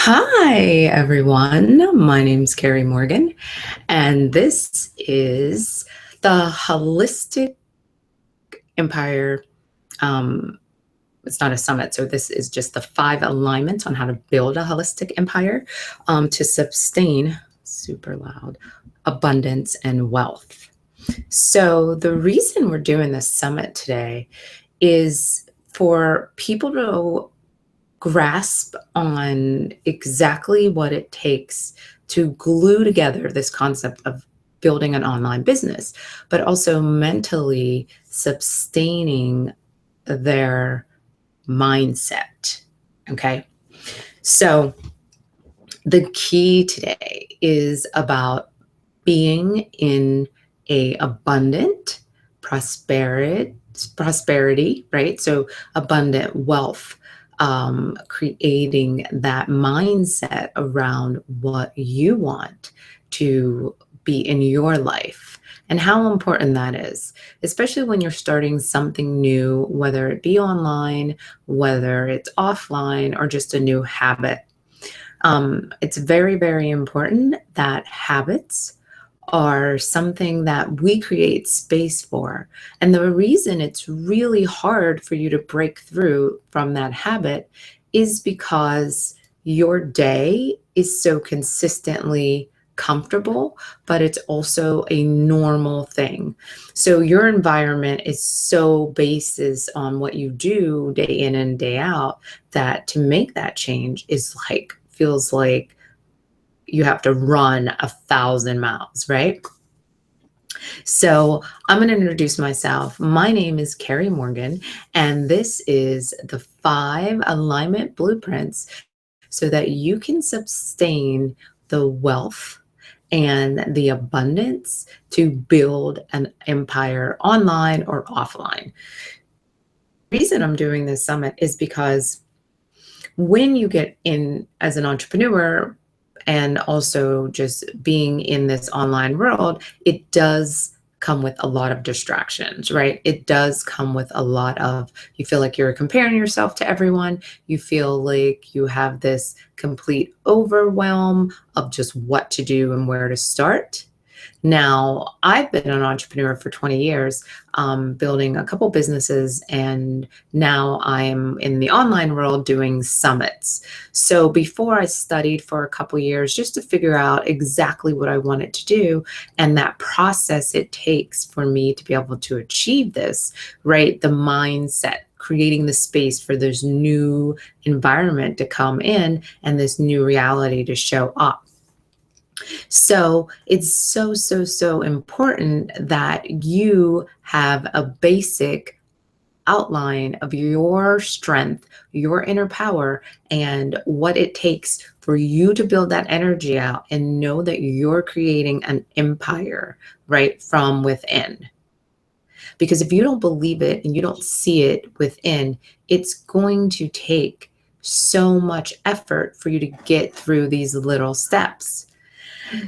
Hi, everyone. My name's Kerry Morgan, and this is the Holistic Empire. Um, it's not a summit, so this is just the 5 alignments on how to build a holistic empire to sustain super loud abundance and wealth. So, the reason we're doing this summit today is for people to grasp on exactly what it takes to glue together this concept of building an online business, but also mentally sustaining their mindset. Okay. So the key today is about being in a abundant prosperity, right? So abundant wealth, creating that mindset around what you want to be in your life and how important that is, especially when you're starting something new, whether it be online, whether it's offline, or just a new habit. It's very, very important that habits are something that we create space for. And the reason it's really hard for you to break through from that habit is because your day is so consistently comfortable, but it's also a normal thing. So your environment is so basis on what you do day in and day out that to make that change is like feels like you have to run 1,000 miles, right? So I'm going to introduce myself. My name is Kerry Morgan, and this is the 5 alignment blueprints so that you can sustain the wealth and the abundance to build an empire online or offline. The reason I'm doing this summit is because when you get in as an entrepreneur and also just being in this online world, it does come with a lot of distractions, right? It does come with a lot of, you feel like you're comparing yourself to everyone. You feel like you have this complete overwhelm of just what to do and where to start. Now, I've been an entrepreneur for 20 years, building a couple businesses, and now I'm in the online world doing summits. So before I studied for a couple years just to figure out exactly what I wanted to do and that process it takes for me to be able to achieve this, right? The mindset, creating the space for this new environment to come in and this new reality to show up. So it's so, so, so important that you have a basic outline of your strength, your inner power, and what it takes for you to build that energy out and know that you're creating an empire right from within. Because if you don't believe it and you don't see it within, it's going to take so much effort for you to get through these little steps.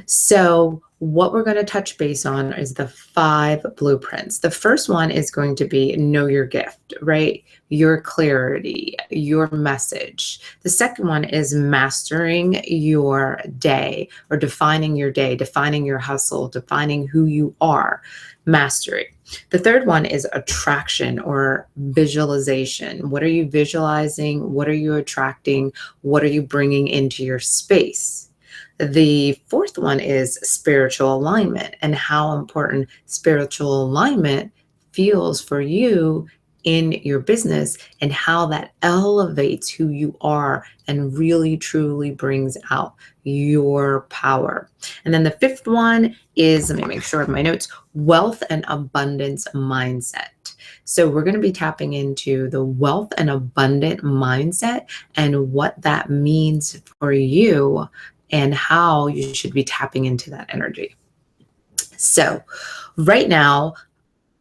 So what we're going to touch base on is the 5 blueprints. The first one is going to be know your gift, right? Your clarity, your message. The second one is mastering your day or defining your day, defining your hustle, defining who you are, mastery. The third one is attraction or visualization. What are you visualizing? What are you attracting? What are you bringing into your space? The fourth one is spiritual alignment and how important spiritual alignment feels for you in your business and how that elevates who you are and really truly brings out your power. And then the fifth one is, let me make sure of my notes, wealth and abundance mindset. So we're going to be tapping into the wealth and abundant mindset and what that means for you and how you should be tapping into that energy. So right now,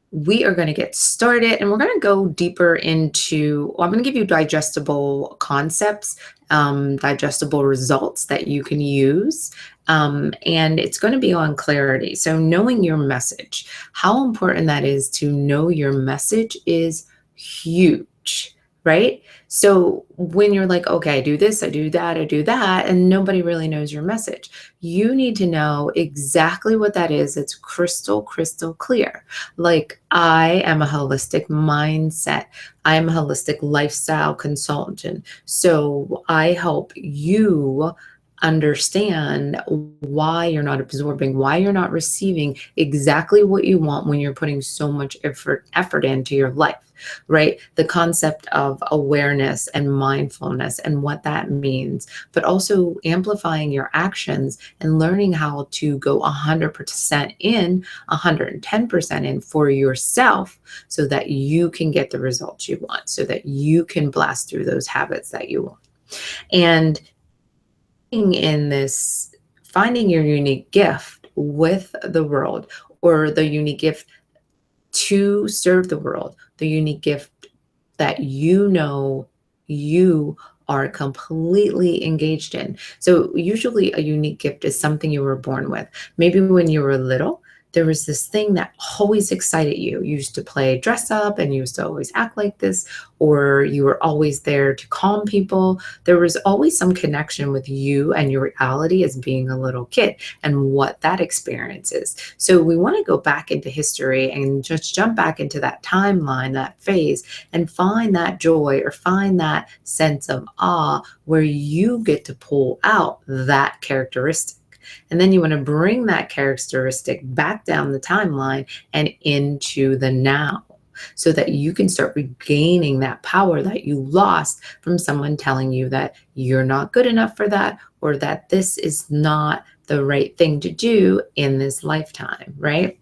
we are going to get started and we're going to go deeper into, I'm going to give you digestible concepts, digestible results that you can use. And it's going to be on clarity. So knowing your message, how important that is to know your message is huge. right? So when you're like, okay, I do this, I do that, I do that, and nobody really knows your message, you need to know exactly what that is. It's crystal clear. Like, I am a holistic mindset, I am a holistic lifestyle consultant. So I help you understand why you're not absorbing, why you're not receiving exactly what you want when you're putting so much effort into your life, right? The concept of awareness and mindfulness and what that means, but also amplifying your actions and learning how to go 100% in, 110% in for yourself so that you can get the results you want, so that you can blast through those habits that you want. And in this, finding your unique gift with the world, or the unique gift to serve the world, the unique gift that you know you are completely engaged in. So usually a unique gift is something you were born with. Maybe when you were little, there was this thing that always excited you. You used to play dress up and you used to always act like this, or you were always there to calm people. There was always some connection with you and your reality as being a little kid and what that experience is. So we want to go back into history and just jump back into that timeline, that phase, and find that joy or find that sense of awe where you get to pull out that characteristic. And then you want to bring that characteristic back down the timeline and into the now, so that you can start regaining that power that you lost from someone telling you that you're not good enough for that, or that this is not the right thing to do in this lifetime, right?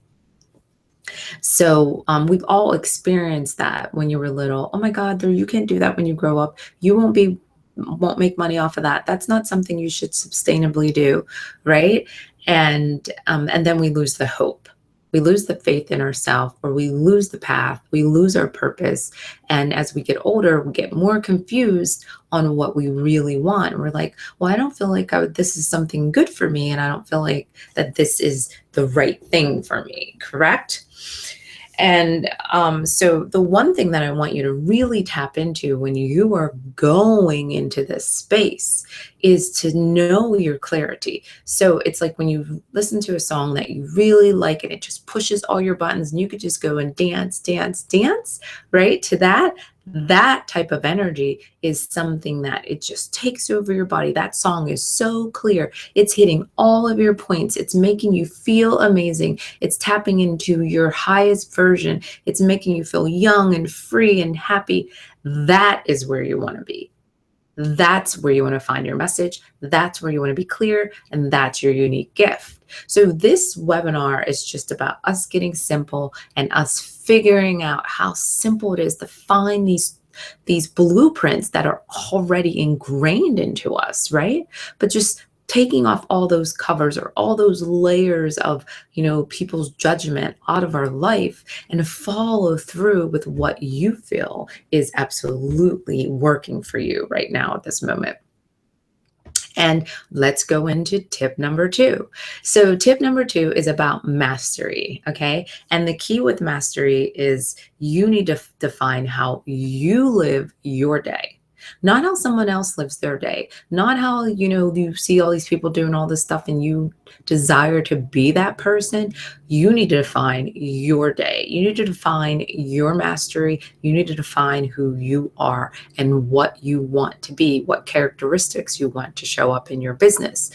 So we've all experienced that when you were little. Oh my God, you can't do that when you grow up. You won't make money off of that. That's not something you should sustainably do, right? And then we lose the hope. We lose the faith in ourselves, or we lose the path, we lose our purpose. And as we get older, we get more confused on what we really want. We're like, well, I don't feel like this is something good for me, and I don't feel like that this is the right thing for me, correct? And so the one thing that I want you to really tap into when you are going into this space is to know your clarity. So it's like when you listen to a song that you really like and it just pushes all your buttons and you could just go and dance, dance, dance, right? To that. That type of energy is something that it just takes over your body. That song is so clear. It's hitting all of your points. It's making you feel amazing. It's tapping into your highest version. It's making you feel young and free and happy. That is where you want to be. That's where you want to find your message. That's where you want to be clear. And that's your unique gift. So this webinar is just about us getting simple and us figuring out how simple it is to find these blueprints that are already ingrained into us, right? But just taking off all those covers or all those layers of, people's judgment out of our life, and follow through with what you feel is absolutely working for you right now at this moment. And let's go into tip number 2. So tip number 2 is about mastery, okay? And the key with mastery is you need to define how you live your day. Not how someone else lives their day. Not how, you see all these people doing all this stuff and you desire to be that person. You need to define your day. You need to define your mastery. You need to define who you are and what you want to be, what characteristics you want to show up in your business.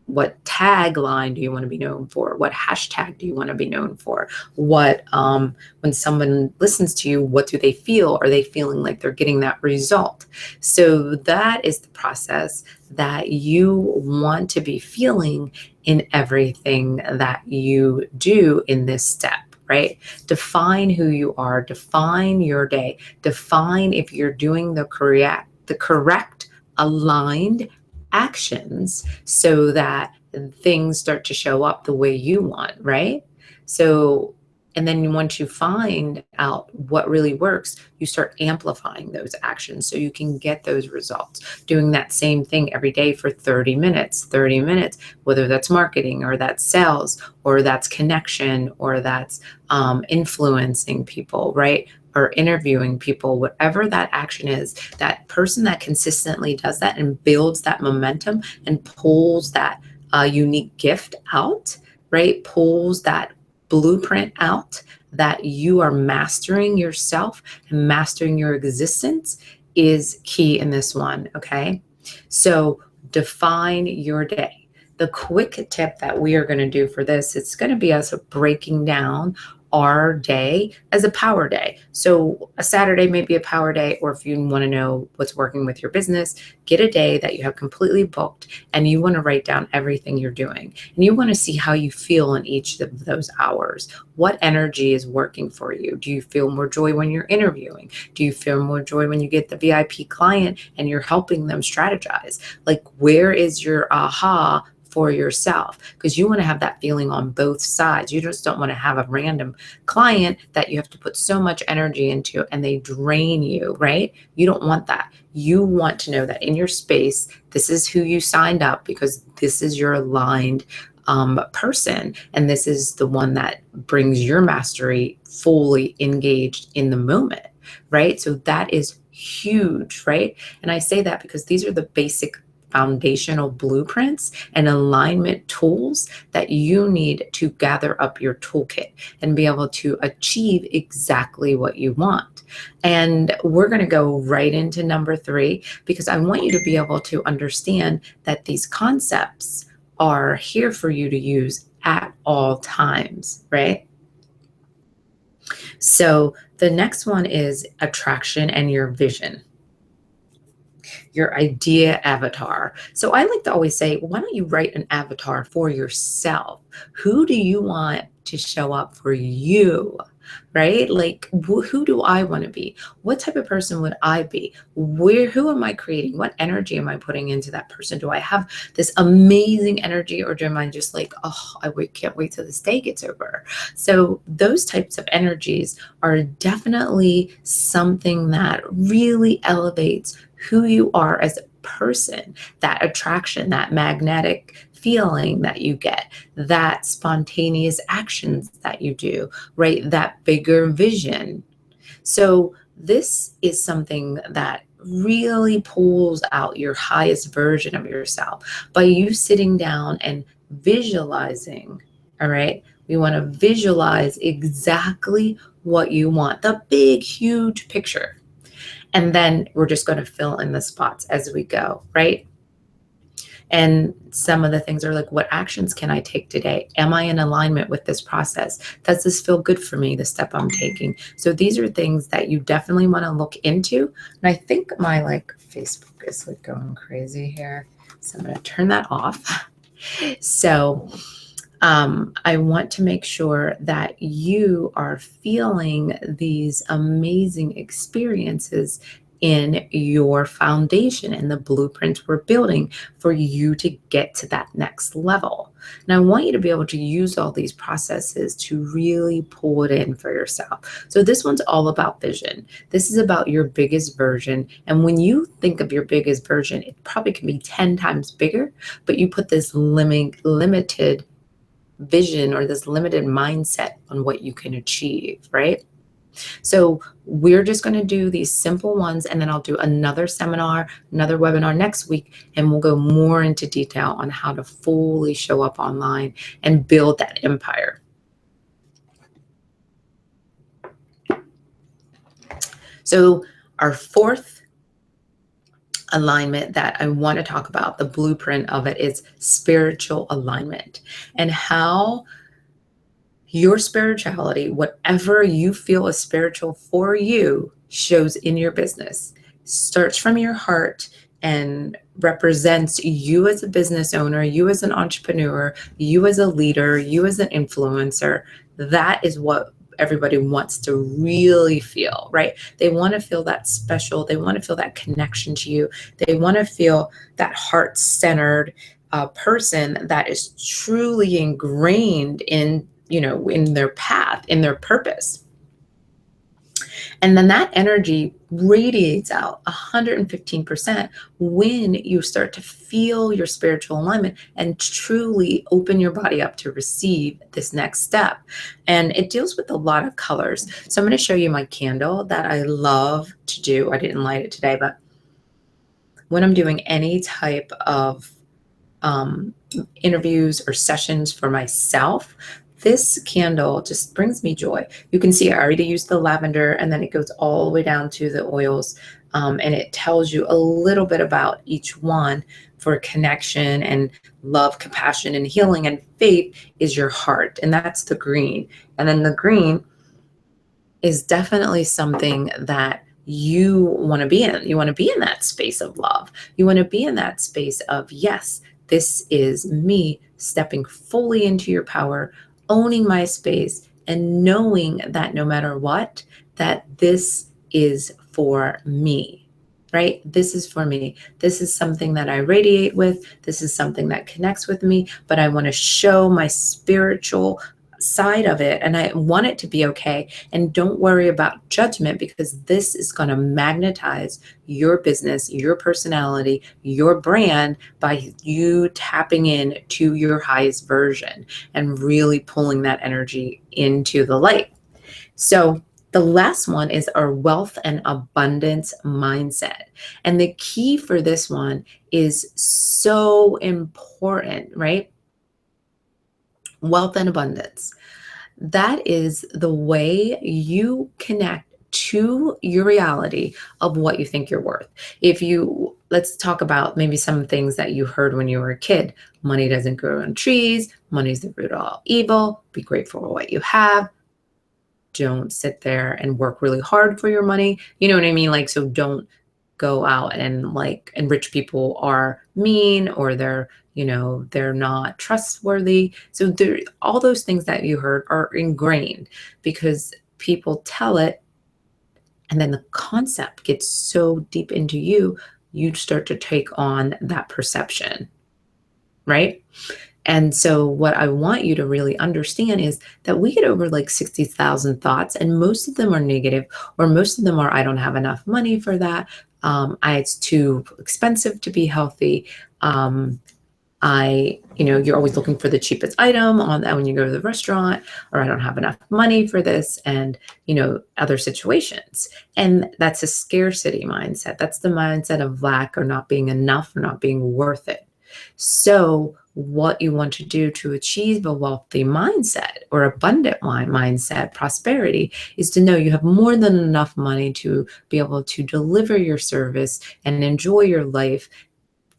What tagline do you want to be known for? What hashtag do you want to be known for? When someone listens to you, what do they feel? Are they feeling like they're getting that result? So that is the process that you want to be feeling in everything that you do in this step, right? Define who you are, define your day, define if you're doing the correct aligned actions so that things start to show up the way you want, right? So, and then once you find out what really works, you start amplifying those actions so you can get those results. Doing that same thing every day for 30 minutes, whether that's marketing or that's sales or that's connection or that's influencing people, right? or interviewing people, whatever that action is, that person that consistently does that and builds that momentum and pulls that unique gift out, right? Pulls that blueprint out that you are mastering yourself and mastering your existence is key in this one, okay? So define your day. The quick tip that we are going to do for this, it's going to be us breaking down our day as a power day. So a Saturday may be a power day, or if you want to know what's working with your business, get a day that you have completely booked and you want to write down everything you're doing. And you want to see how you feel in each of those hours. What energy is working for you? Do you feel more joy when you're interviewing? Do you feel more joy when you get the VIP client and you're helping them strategize? Like, where is your aha for yourself? Because you want to have that feeling on both sides. You just don't want to have a random client that you have to put so much energy into and they drain you, right? You don't want that. You want to know that in your space, this is who you signed up because this is your aligned person. And this is the one that brings your mastery fully engaged in the moment, right? So that is huge, right? And I say that because these are the basic foundational blueprints and alignment tools that you need to gather up your toolkit and be able to achieve exactly what you want. And we're going to go right into number 3 because I want you to be able to understand that these concepts are here for you to use at all times, right? So the next one is attraction and your vision, your idea avatar. So I like to always say, why don't you write an avatar for yourself? Who do you want to show up for you? Right? Like, who do I want to be? What type of person would I be? Who am I creating? What energy am I putting into that person? Do I have this amazing energy, or am I just like, oh, can't wait till this day gets over? So those types of energies are definitely something that really elevates who you are as a person, that attraction, that magnetic feeling that you get, that spontaneous actions that you do, right? That bigger vision. So this is something that really pulls out your highest version of yourself by you sitting down and visualizing, all right? We want to visualize exactly what you want, the big, huge picture. And then we're just going to fill in the spots as we go, right? And some of the things are like, what actions can I take today? Am I in alignment with this process? Does this feel good for me, the step I'm taking? So these are things that you definitely want to look into. And I think my Facebook is going crazy here. So I'm going to turn that off. So I want to make sure that you are feeling these amazing experiences in your foundation and the blueprints we're building for you to get to that next level. And I want you to be able to use all these processes to really pull it in for yourself. So this one's all about vision. This is about your biggest version. And when you think of your biggest version, it probably can be 10 times bigger, but you put this limited vision or this limited mindset on what you can achieve, right? So we're just going to do these simple ones, and then I'll do another seminar, another webinar next week, and we'll go more into detail on how to fully show up online and build that empire. So our fourth alignment that I want to talk about, the blueprint of it, is spiritual alignment, and how your spirituality, whatever you feel is spiritual for you, shows in your business. Starts from your heart and represents you as a business owner, you as an entrepreneur, you as a leader, you as an influencer. That is what everybody wants to really feel, right? They want to feel that special. They want to feel that connection to you. They want to feel that heart-centered person that is truly ingrained in, in their path, in their purpose. And then that energy radiates out 115% when you start to feel your spiritual alignment and truly open your body up to receive this next step. And it deals with a lot of colors. So I'm going to show you my candle that I love to do. I didn't light it today, but when I'm doing any type of um, interviews or sessions for myself, this candle just brings me joy. You can see I already used the lavender, and then it goes all the way down to the oils. And it tells you a little bit about each one for connection and love, compassion, and healing. And faith is your heart, and that's the green. And then the green is definitely something that you want to be in. You want to be in that space of love. You want to be in that space of, yes, this is me stepping fully into your power, owning my space, and knowing that no matter what, that this is for me, right? This is for me. This is something that I radiate with. This is something that connects with me, but I want to show my spiritual side of it, and I want it to be okay. And don't worry about judgment, because this is going to magnetize your business, your personality, your brand by you tapping in to your highest version and really pulling that energy into the light. So the last one is our wealth and abundance mindset. And the key for this one is so important, right? Wealth and abundance. That is the way you connect to your reality of what you think you're worth. Let's talk about maybe some things that you heard when you were a kid. Money doesn't grow on trees. Money's the root of all evil. Be grateful for what you have. Don't sit there and work really hard for your money. You know what I mean? Like, so don't go out and rich people are mean, or they're not trustworthy. So all those things that you heard are ingrained because people tell it, and then the concept gets so deep into you, you start to take on that perception, right? And so what I want you to really understand is that we get over like 60,000 thoughts, and most of them are negative, or most of them are, I don't have enough money for that. It's too expensive to be healthy. You're always looking for the cheapest item on that when you go to the restaurant, or I don't have enough money for this, and, other situations. And that's a scarcity mindset. That's the mindset of lack, or not being enough, or not being worth it. So what you want to do to achieve a wealthy mindset or abundant mindset, prosperity, is to know you have more than enough money to be able to deliver your service and enjoy your life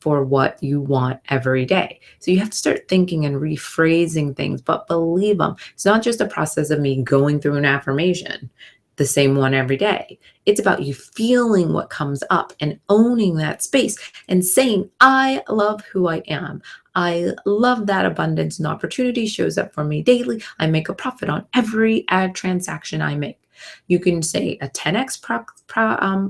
for what you want every day. So you have to start thinking and rephrasing things, but believe them. It's not just a process of me going through an affirmation, the same one every day. It's about you feeling what comes up and owning that space and saying, I love who I am. I love that abundance and opportunity shows up for me daily. I make a profit on every ad transaction I make. You can say a 10x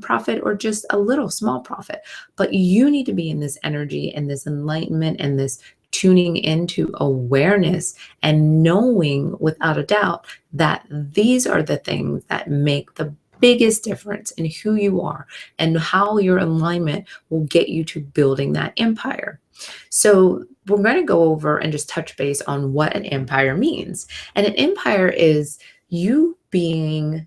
profit, or just a little small profit, but you need to be in this energy and this enlightenment and this tuning into awareness and knowing without a doubt that these are the things that make the biggest difference in who you are and how your alignment will get you to building that empire. So we're going to go over and just touch base on what an empire means. And an empire is you being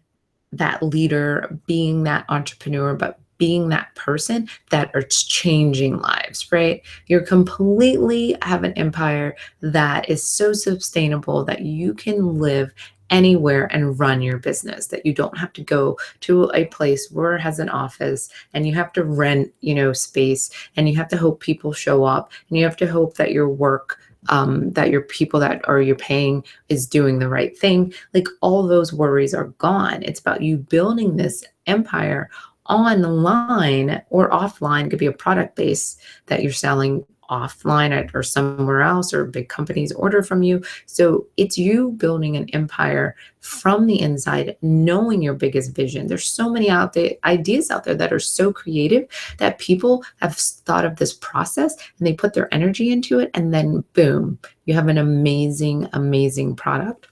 that leader, being that entrepreneur, but being that person that is changing lives, right? You're completely have an empire that is so sustainable that you can live anywhere and run your business, that you don't have to go to a place where it has an office and you have to rent, space, and you have to hope people show up, and you have to hope that your work that your people that are you're paying is doing the right thing. Like, all those worries are gone. It's about you building this empire online or offline. It could be a product base that you're selling offline or somewhere else, or big companies order from you. So it's you building an empire from the inside, knowing your biggest vision. There's so many ideas out there that are so creative that people have thought of this process and they put their energy into it, and then boom, you have an amazing, amazing product.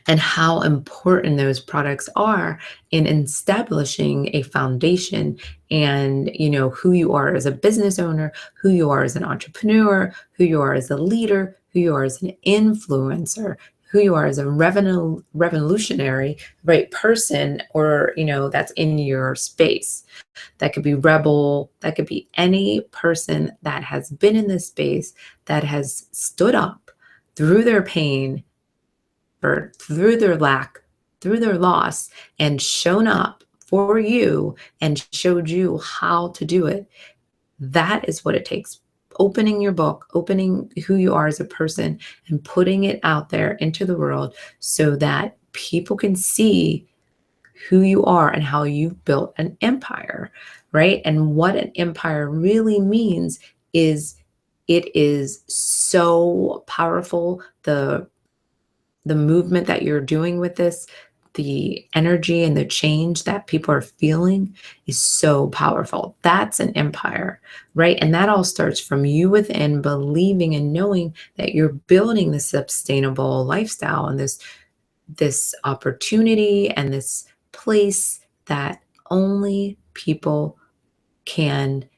and how important those products are in establishing a foundation and who you are as a business owner, who you are as an entrepreneur, who you are as a leader, who you are as an influencer, who you are as a revolutionary, right, person, or that's in your space. That could be rebel, that could be any person that has been in this space, that has stood up through their pain or through their lack, through their loss, and shown up for you and showed you how to do it. That is what it takes. Opening your book, opening who you are as a person, and putting it out there into the world so that people can see who you are and how you've built an empire, right? And what an empire really means is it is so powerful. The movement that you're doing with this, the energy and the change that people are feeling is so powerful. That's an empire, right? And that all starts from you within, believing and knowing that you're building this sustainable lifestyle and this opportunity and this place that only people can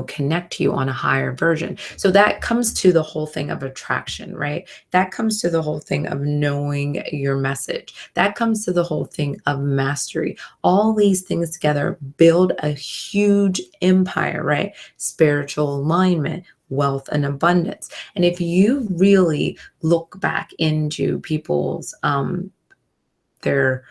connect to you on a higher version. So that comes to the whole thing of attraction, right? That comes to the whole thing of knowing your message. That comes to the whole thing of mastery. All these things together build a huge empire, right? Spiritual alignment, wealth and abundance. And if you really look back into people's their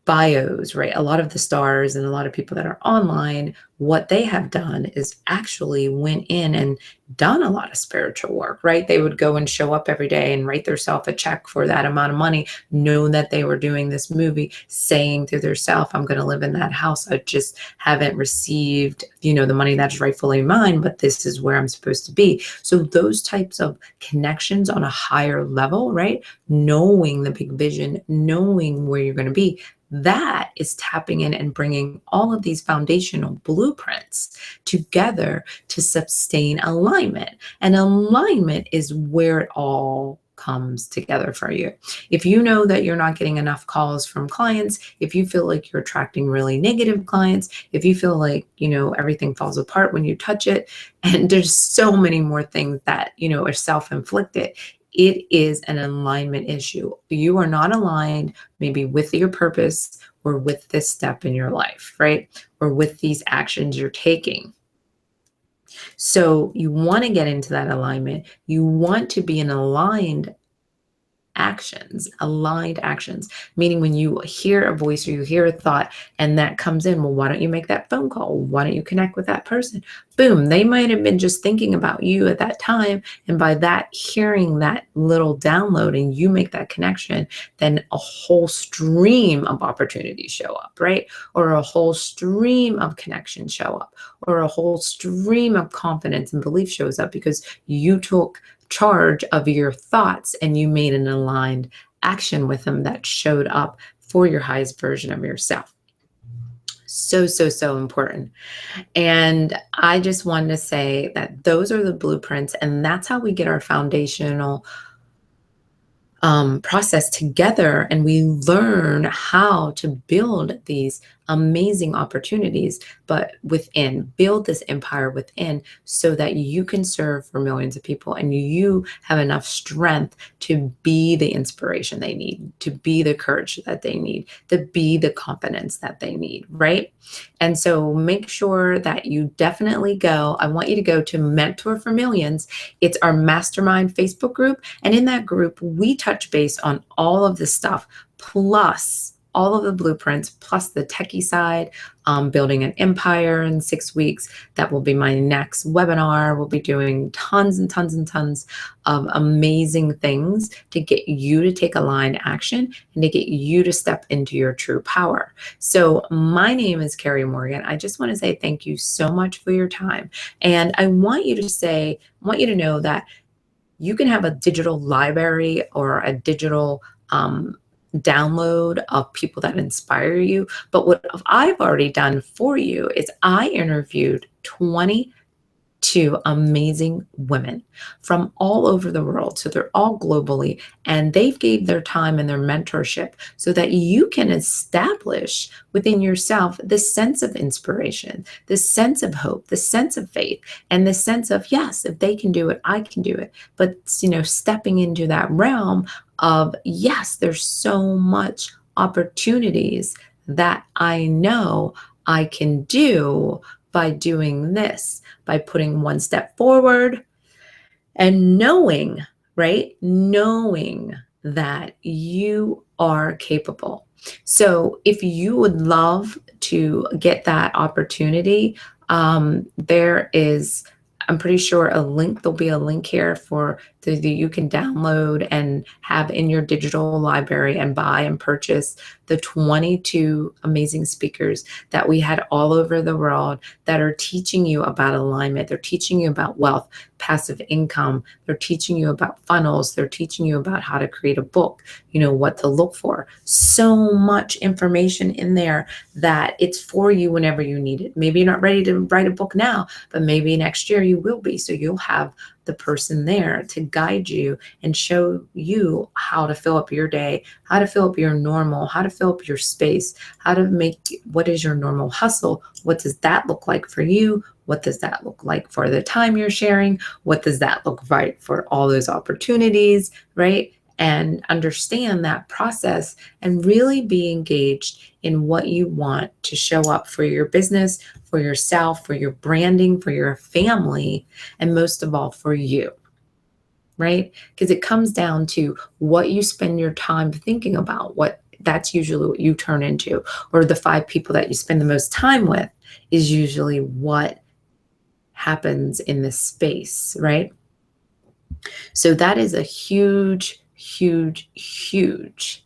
bios, right? A lot of the stars and a lot of people that are online, what they have done is actually went in and done a lot of spiritual work, right? They would go and show up every day and write themselves a check for that amount of money, know that they were doing this movie, saying to themselves, I'm going to live in that house. I just haven't received, the money that's rightfully mine, but this is where I'm supposed to be. So those types of connections on a higher level, right? Knowing the big vision, knowing where you're going to be, that is tapping in and bringing all of these foundational blueprints together to sustain alignment. And alignment is where it all comes together for you. If you know that you're not getting enough calls from clients, if you feel like you're attracting really negative clients, if you feel like, everything falls apart when you touch it, and there's so many more things that, are self-inflicted, it is an alignment issue. You are not aligned maybe with your purpose or with this step in your life, right? Or with these actions you're taking. So you want to get into that alignment. You want to be in aligned actions, meaning when you hear a voice or you hear a thought and that comes in, well, why don't you make that phone call? Why don't you connect with that person? Boom, they might have been just thinking about you at that time. And by that, hearing that little download and you make that connection, then a whole stream of opportunities show up, right? Or a whole stream of connections show up, or a whole stream of confidence and belief shows up because you took charge of your thoughts and you made an aligned action with them that showed up for your highest version of yourself. So, so, so important. And I just wanted to say that those are the blueprints, and that's how we get our foundational process together, and we learn how to build these amazing opportunities, but build this empire within so that you can serve for millions of people and you have enough strength to be the inspiration they need, to be the courage that they need, to be the confidence that they need, right? And so make sure that you definitely go. I want you to go to Mentor for Millions. It's our mastermind Facebook group. And in that group, we touch base on all of this stuff, plus all of the blueprints, plus the techie side, building an empire in 6 weeks. That will be my next webinar. We'll be doing tons and tons and tons of amazing things to get you to take aligned action and to get you to step into your true power. So my name is Kerry Morgan. I just want to say thank you so much for your time. And I want you to know that you can have a digital library or a digital download of people that inspire you. But what I've already done for you is I interviewed 20 to amazing women from all over the world. So they're all globally, and they've gave their time and their mentorship so that you can establish within yourself this sense of inspiration, this sense of hope, this sense of faith, and this sense of, yes, if they can do it, I can do it. But, stepping into that realm of, yes, there's so much opportunities that I know I can do by doing this, by putting one step forward and knowing, right? Knowing that you are capable. So if you would love to get that opportunity, there is, I'm pretty sure, there'll be a link here for that you can download and have in your digital library and buy and purchase the 22 amazing speakers that we had all over the world that are teaching you about alignment. They're teaching you about wealth, passive income. They're teaching you about funnels. They're teaching you about how to create a book, what to look for. So much information in there that it's for you whenever you need it. Maybe you're not ready to write a book now, but maybe next year you will be. So you'll have the person there to guide you and show you how to fill up your day, how to fill up your normal, how to fill up your space, how to make, what is your normal hustle? What does that look like for you? What does that look like for the time you're sharing? What does that look like for all those opportunities, right? And understand that process and really be engaged in what you want to show up for your business, for yourself, for your branding, for your family, and most of all, for you, right? Because it comes down to what you spend your time thinking about. That's usually what you turn into, or the 5 people that you spend the most time with is usually what happens in this space, right? So that is a huge, huge, huge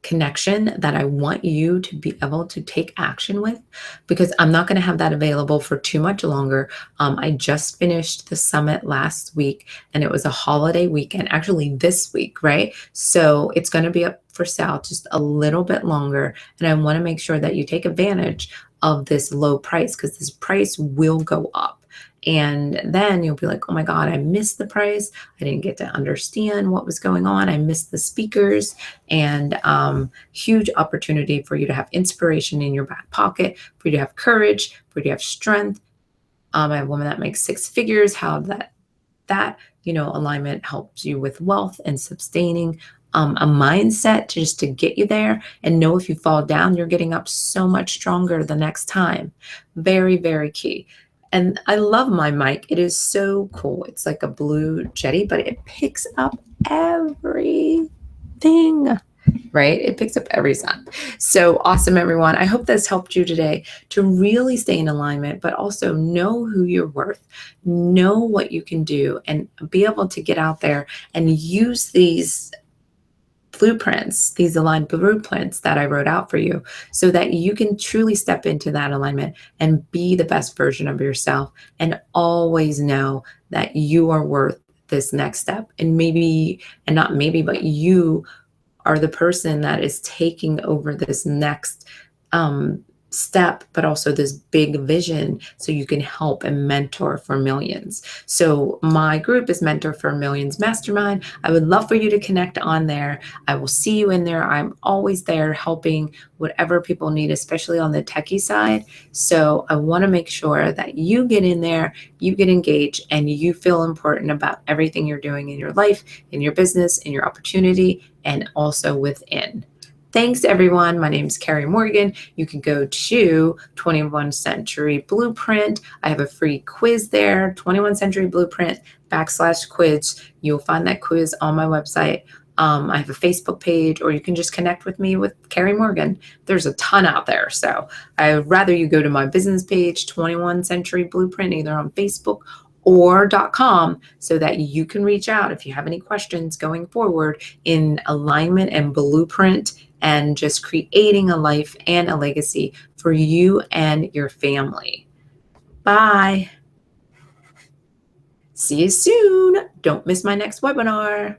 connection that I want you to be able to take action with, because I'm not going to have that available for too much longer. I just finished the summit last week, and it was a holiday weekend, actually this week, right? So it's going to be up for sale just a little bit longer, and I want to make sure that you take advantage of this low price, because this price will go up. And then you'll be like, oh my God, I missed the price. I didn't get to understand what was going on. I missed the speakers. And huge opportunity for you to have inspiration in your back pocket, for you to have courage, for you to have strength. I have a woman that makes 6 figures, how that alignment helps you with wealth and sustaining a mindset just to get you there, and know if you fall down, you're getting up so much stronger the next time. Very, very key. And I love my mic. It is so cool. It's like a blue Jetty, but it picks up everything, right? It picks up every sound. So awesome, everyone. I hope this helped you today to really stay in alignment, but also know who you're worth, know what you can do, and be able to get out there and use these blueprints, these aligned blueprints that I wrote out for you, so that you can truly step into that alignment and be the best version of yourself, and always know that you are worth this next step. And not maybe, but you are the person that is taking over this next step, but also this big vision, so you can help and mentor for millions. So my group is Mentor for Millions Mastermind. I would love for you to connect on there. I will see you in there. I'm always there helping whatever people need, especially on the techie side. So I want to make sure that you get in there, you get engaged, and you feel important about everything you're doing in your life, in your business, in your opportunity, and also within. Thanks, everyone. My name is Kerry Morgan. You can go to 21 Century Blueprint. I have a free quiz there, 21 Century Blueprint /quiz. You'll find that quiz on my website. I have a Facebook page, or you can just connect with me with Kerry Morgan. There's a ton out there. So I'd rather you go to my business page, 21 Century Blueprint, either on Facebook or .com, so that you can reach out if you have any questions going forward in alignment and blueprint, and just creating a life and a legacy for you and your family. Bye. See you soon. Don't miss my next webinar.